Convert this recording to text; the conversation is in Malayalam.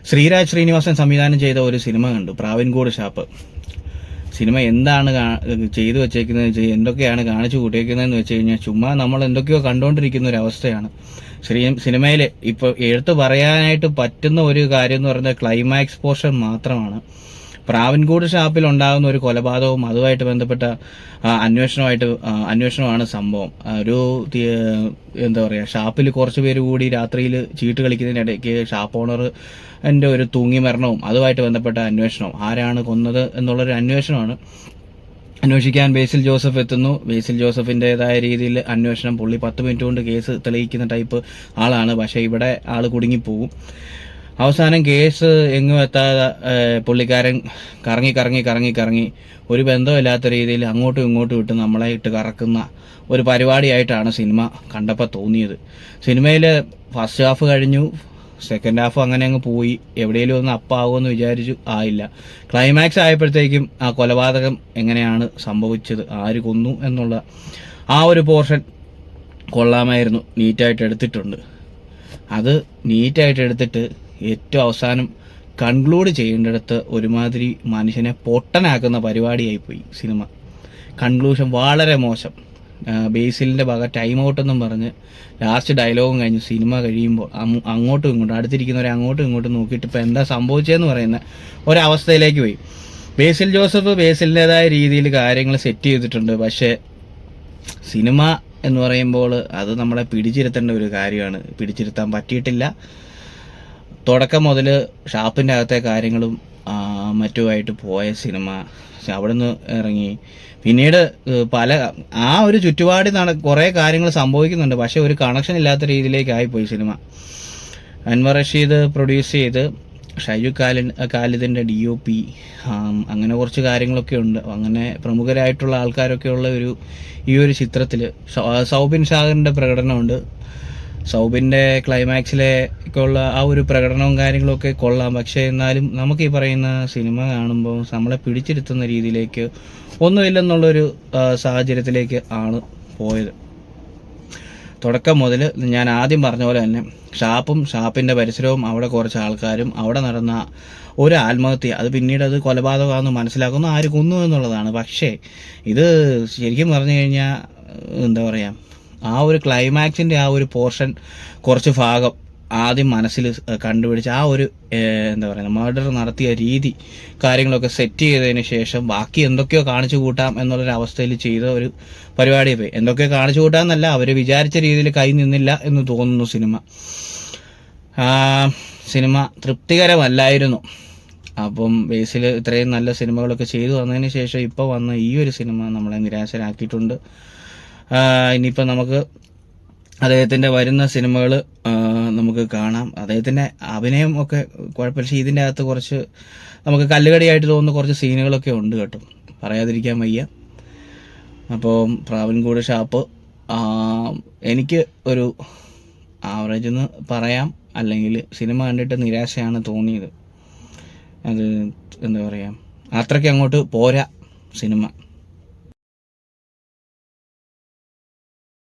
ശ്രീരാജ് ശ്രീനിവാസൻ സംവിധാനം ചെയ്ത ഒരു സിനിമ കണ്ടു, പ്രാവിൻകൂട് ഷാപ്പ്. സിനിമ എന്താണ് ചെയ്തു വെച്ചേക്കുന്നത്, എന്തൊക്കെയാണ് കാണിച്ചു കൂട്ടിയേക്കുന്നതെന്ന് വെച്ച് കഴിഞ്ഞാൽ ചുമ്മാ നമ്മൾ എന്തൊക്കെയോ കണ്ടുകൊണ്ടിരിക്കുന്ന ഒരു അവസ്ഥയാണ്. സിനിമയിൽ ഇപ്പോൾ എടുത്തു പറയാനായിട്ട് പറ്റുന്ന ഒരു കാര്യം എന്ന് പറയുന്നത് ക്ലൈമാക്സ് പോർഷൻ മാത്രമാണ്. പ്രാവിൻകൂട് ഷാപ്പിൽ ഉണ്ടാകുന്ന ഒരു കൊലപാതകവും അതുമായിട്ട് ബന്ധപ്പെട്ട അന്വേഷണമാണ് സംഭവം. ഒരു എന്താ പറയുക, ഷാപ്പിൽ കുറച്ച് പേര് കൂടി രാത്രിയിൽ ചീട്ട് കളിക്കുന്നതിനിടയ്ക്ക് ഷാപ്പ് ഓണർ എൻ്റെ ഒരു തൂങ്ങി മരണവും അതുമായിട്ട് ബന്ധപ്പെട്ട അന്വേഷണവും, ആരാണ് കൊന്നത് എന്നുള്ളൊരു അന്വേഷണമാണ്. അന്വേഷിക്കാൻ ബേസിൽ ജോസഫ് എത്തുന്നു. ബേസിൽ ജോസഫിൻ്റെതായ രീതിയിൽ അന്വേഷണം, പുള്ളി 10 മിനിറ്റ് കൊണ്ട് കേസ് തെളിയിക്കുന്ന ടൈപ്പ് ആളാണ്. പക്ഷേ ഇവിടെ ആൾ കുടുങ്ങിപ്പോവും. അവസാനം കേസ് എങ്ങും എത്താതെ പുള്ളിക്കാരൻ കറങ്ങി ഒരു ബന്ധമില്ലാത്ത രീതിയിൽ അങ്ങോട്ടും ഇങ്ങോട്ടും ഇട്ട് നമ്മളെ ഇട്ട് കറക്കുന്ന ഒരു പരിപാടിയായിട്ടാണ് സിനിമ കണ്ടപ്പോൾ തോന്നിയത്. സിനിമയിൽ ഫസ്റ്റ് ഹാഫ് കഴിഞ്ഞു, സെക്കൻഡ് ഹാഫ് അങ്ങനെ അങ്ങ് പോയി. എവിടെയെങ്കിലും ഒന്ന് അപ്പാവുമെന്ന് വിചാരിച്ചു, ആയില്ല. ക്ലൈമാക്സ് ആയപ്പോഴത്തേക്കും ആ കൊലപാതകം എങ്ങനെയാണ് സംഭവിച്ചത്, ആര് കൊന്നു എന്നുള്ള ആ ഒരു പോർഷൻ കൊള്ളാമായിരുന്നു. നീറ്റായിട്ട് എടുത്തിട്ടുണ്ട്. അത് നീറ്റായിട്ട് എടുത്തിട്ട് ഏറ്റവും അവസാനം കൺക്ലൂഡ് ചെയ്യേണ്ടിടത്ത് ഒരുമാതിരി മനുഷ്യനെ പൊട്ടനാക്കുന്ന പരിപാടിയായിപ്പോയി സിനിമ. കൺക്ലൂഷൻ വളരെ മോശം. ബേസിലിൻ്റെ ഭാഗം ടൈം ഔട്ടെന്നും പറഞ്ഞ് ലാസ്റ്റ് ഡയലോഗും കഴിഞ്ഞ് സിനിമ കഴിയുമ്പോൾ അങ്ങോട്ടും ഇങ്ങോട്ടും അടുത്തിരിക്കുന്നവരെ അങ്ങോട്ടും ഇങ്ങോട്ടും നോക്കിയിട്ട് ഇപ്പോൾ എന്താ സംഭവിച്ചതെന്ന് പറയുന്ന ഒരവസ്ഥയിലേക്ക് പോയി. ബേസിൽ ജോസഫ് ബേസിലിൻ്റെതായ രീതിയിൽ കാര്യങ്ങൾ സെറ്റ് ചെയ്തിട്ടുണ്ട്. പക്ഷേ സിനിമ എന്ന് പറയുമ്പോൾ അത് നമ്മളെ പിടിച്ചിരുത്തേണ്ട ഒരു കാര്യമാണ്. പിടിച്ചിരുത്താൻ പറ്റിയിട്ടില്ല. തുടക്കം മുതൽ ഷാപ്പിൻ്റെ അകത്തെ കാര്യങ്ങളും മറ്റുമായിട്ട് പോയ സിനിമ, അവിടെ നിന്ന് ഇറങ്ങി പിന്നീട് ആ ഒരു ചുറ്റുപാടിൽ കുറേ കാര്യങ്ങൾ സംഭവിക്കുന്നുണ്ട്. പക്ഷേ ഒരു കണക്ഷൻ ഇല്ലാത്ത രീതിയിലേക്കായിപ്പോയി സിനിമ. അൻവർ റഷീദ് പ്രൊഡ്യൂസ് ചെയ്ത് ഷൈജു ഖാലിദിൻ്റെ DOP, അങ്ങനെ കുറച്ച് കാര്യങ്ങളൊക്കെ ഉണ്ട്. അങ്ങനെ പ്രമുഖരായിട്ടുള്ള ആൾക്കാരൊക്കെ ഉള്ള ഈ ഒരു ചിത്രത്തിൽ സൗബിൻ ഷാഹിറിൻ്റെ പ്രകടനമുണ്ട്. സൗബിൻ്റെ ക്ലൈമാക്സിലേക്ക് ഉള്ള ആ ഒരു പ്രകടനവും കാര്യങ്ങളൊക്കെ കൊള്ളാം. പക്ഷേ എന്നാലും നമുക്ക് ഈ പറയുന്ന സിനിമ കാണുമ്പോൾ നമ്മളെ പിടിച്ചിരുത്തുന്ന രീതിയിലേക്ക് ഒന്നുമില്ലെന്നുള്ളൊരു സാഹചര്യത്തിലേക്ക് ആണ് പോയത്. തുടക്കം മുതൽ ഞാൻ ആദ്യം പറഞ്ഞ പോലെ തന്നെ ഷാപ്പിൻ്റെ പരിസരവും അവിടെ കുറച്ച് ആൾക്കാരും അവിടെ നടന്ന ഒരു ആത്മഹത്യ, അത് പിന്നീട് അത് കൊലപാതകമാണെന്ന് മനസ്സിലാക്കുന്നു, ആര് കൊന്നു എന്നുള്ളതാണ്. പക്ഷേ ഇത് ശരിക്കും പറഞ്ഞു കഴിഞ്ഞാൽ എന്താ പറയുക, ആ ഒരു ക്ലൈമാക്സിൻ്റെ ആ ഒരു പോർഷൻ കുറച്ച് ഭാഗം ആദ്യം മനസ്സിൽ കണ്ടുപിടിച്ച് ആ ഒരു എന്താ പറയുക, മർഡർ നടത്തിയ രീതി കാര്യങ്ങളൊക്കെ സെറ്റ് ചെയ്തതിന് ശേഷം ബാക്കി എന്തൊക്കെയോ കാണിച്ചു കൂട്ടാം എന്നുള്ളൊരവസ്ഥയിൽ ചെയ്ത ഒരു പരിപാടി പോയി. എന്തൊക്കെയോ കാണിച്ചു കൂട്ടാമെന്നല്ല, അവർ വിചാരിച്ച രീതിയിൽ കൈ നിന്നില്ല എന്ന് തോന്നുന്നു. സിനിമ തൃപ്തികരമല്ലായിരുന്നു. അപ്പം ബേസിൽ ഇത്രയും നല്ല സിനിമകളൊക്കെ ചെയ്തു വന്നതിന് ശേഷം ഇപ്പോൾ വന്ന ഈ ഒരു സിനിമ നമ്മളെ നിരാശരാക്കിയിട്ടുണ്ട്. ഇനിയിപ്പോൾ നമുക്ക് അദ്ദേഹത്തിൻ്റെ വരുന്ന സിനിമകൾ നമുക്ക് കാണാം. അദ്ദേഹത്തിൻ്റെ അഭിനയം ഒക്കെ കുഴപ്പമില്ല. പക്ഷേ ഇതിൻ്റെ അകത്ത് കുറച്ച് നമുക്ക് കല്ലുകടിയായിട്ട് തോന്നുന്ന കുറച്ച് സീനുകളൊക്കെ ഉണ്ട് കേട്ടോ, പറയാതിരിക്കാൻ വയ്യ. അപ്പോൾ പ്രാവിൻകൂട് ഷാപ്പ് എനിക്ക് ഒരു ആവറേജ് എന്ന് പറയാം. അല്ലെങ്കിൽ സിനിമ കണ്ടിട്ട് നിരാശയാണ് തോന്നിയത്. അത് എന്താ പറയുക, അത്രയ്ക്ക് അങ്ങോട്ട് പോരാ സിനിമ.